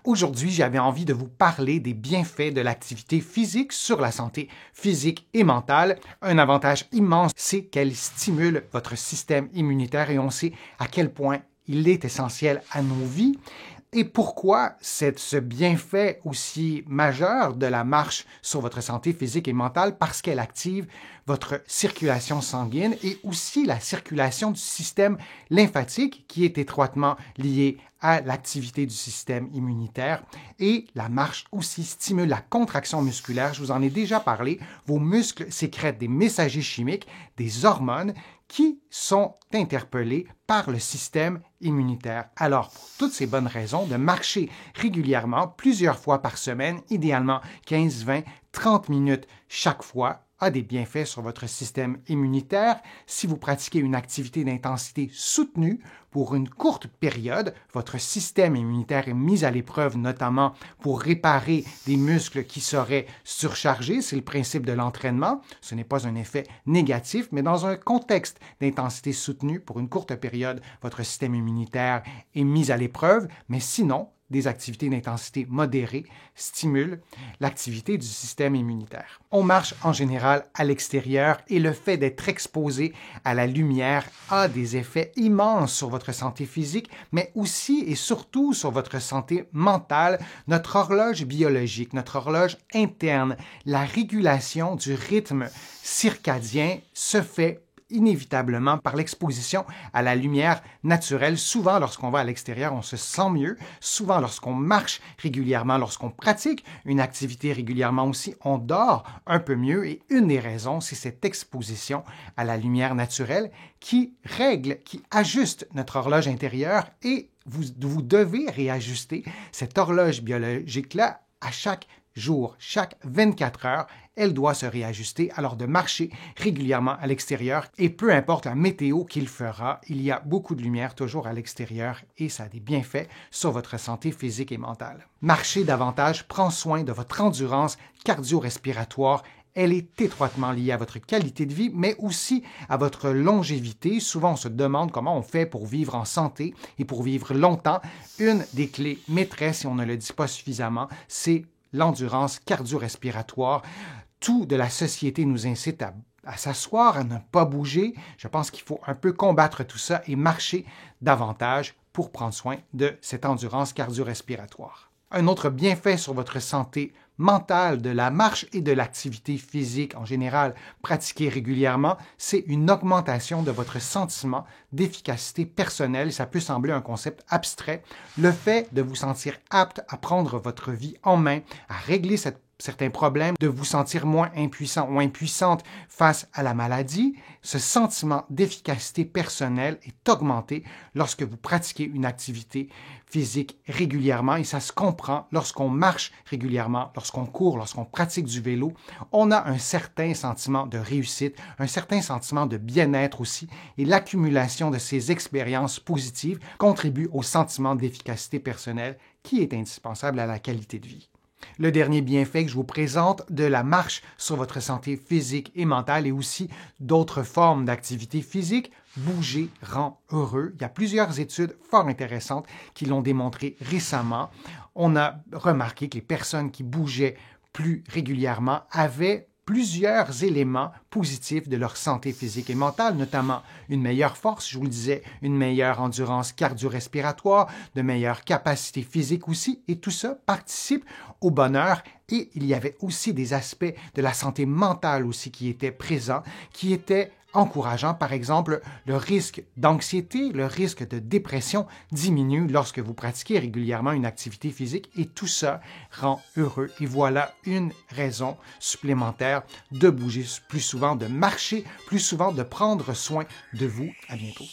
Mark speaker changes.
Speaker 1: Aujourd'hui, j'avais envie de vous parler des bienfaits de l'activité physique sur la santé physique et mentale. Un avantage immense, c'est qu'elle stimule votre système immunitaire et on sait à quel point il est essentiel à nos vies. Et pourquoi ce bienfait aussi majeur de la marche sur votre santé physique et mentale? Parce qu'elle active votre circulation sanguine et aussi la circulation du système lymphatique qui est étroitement lié à l'activité du système immunitaire. Et la marche aussi stimule la contraction musculaire. Je vous en ai déjà parlé. Vos muscles sécrètent des messagers chimiques, des hormones qui sont interpellés par le système immunitaire. Alors, pour toutes ces bonnes raisons, de marcher régulièrement, plusieurs fois par semaine, idéalement 15, 20, 30 minutes chaque fois, a des bienfaits sur votre système immunitaire. Si vous pratiquez une activité d'intensité soutenue pour une courte période, votre système immunitaire est mis à l'épreuve, notamment pour réparer des muscles qui seraient surchargés. C'est le principe de l'entraînement. Ce n'est pas un effet négatif, mais dans un contexte d'intensité soutenue pour une courte période, votre système immunitaire est mis à l'épreuve, mais sinon, des activités d'intensité modérée stimulent l'activité du système immunitaire. On marche en général à l'extérieur et le fait d'être exposé à la lumière a des effets immenses sur votre santé physique, mais aussi et surtout sur votre santé mentale, notre horloge biologique, notre horloge interne, la régulation du rythme circadien se fait inévitablement par l'exposition à la lumière naturelle. Souvent, lorsqu'on va à l'extérieur, on se sent mieux. Souvent, lorsqu'on marche régulièrement, lorsqu'on pratique une activité régulièrement aussi, on dort un peu mieux. Et une des raisons, c'est cette exposition à la lumière naturelle qui règle, qui ajuste notre horloge intérieure et vous devez réajuster cette horloge biologique-là à chaque jour, chaque 24 heures, elle doit se réajuster, alors de marcher régulièrement à l'extérieur et peu importe la météo qu'il fera, il y a beaucoup de lumière toujours à l'extérieur et ça a des bienfaits sur votre santé physique et mentale. Marcher davantage prend soin de votre endurance cardio-respiratoire. Elle est étroitement liée à votre qualité de vie, mais aussi à votre longévité. Souvent, on se demande comment on fait pour vivre en santé et pour vivre longtemps. Une des clés maîtresses, et on ne le dit pas suffisamment, c'est l'endurance cardio-respiratoire. Tout de la société nous incite à s'asseoir, à ne pas bouger. Je pense qu'il faut un peu combattre tout ça et marcher davantage pour prendre soin de cette endurance cardio-respiratoire. Un autre bienfait sur votre santé mentale de la marche et de l'activité physique en général pratiquée régulièrement, c'est une augmentation de votre sentiment d'efficacité personnelle. Ça peut sembler un concept abstrait. Le fait de vous sentir apte à prendre votre vie en main, à régler certains problèmes, de vous sentir moins impuissant ou impuissante face à la maladie, ce sentiment d'efficacité personnelle est augmenté lorsque vous pratiquez une activité physique régulièrement et ça se comprend lorsqu'on marche régulièrement, lorsqu'on court, lorsqu'on pratique du vélo. On a un certain sentiment de réussite, un certain sentiment de bien-être aussi et l'accumulation de ces expériences positives contribue au sentiment d'efficacité personnelle qui est indispensable à la qualité de vie. Le dernier bienfait que je vous présente de la marche sur votre santé physique et mentale et aussi d'autres formes d'activité physique, bouger rend heureux. Il y a plusieurs études fort intéressantes qui l'ont démontré récemment. On a remarqué que les personnes qui bougeaient plus régulièrement avaient plusieurs éléments positifs de leur santé physique et mentale, notamment une meilleure force, je vous le disais, une meilleure endurance cardio-respiratoire, de meilleures capacités physiques aussi, et tout ça participe au bonheur. Et il y avait aussi des aspects de la santé mentale aussi qui étaient présents, qui étaient encourageants. Par exemple, le risque d'anxiété, le risque de dépression diminue lorsque vous pratiquez régulièrement une activité physique et tout ça rend heureux. Et voilà une raison supplémentaire de bouger plus souvent, de marcher plus souvent, de prendre soin de vous. À bientôt.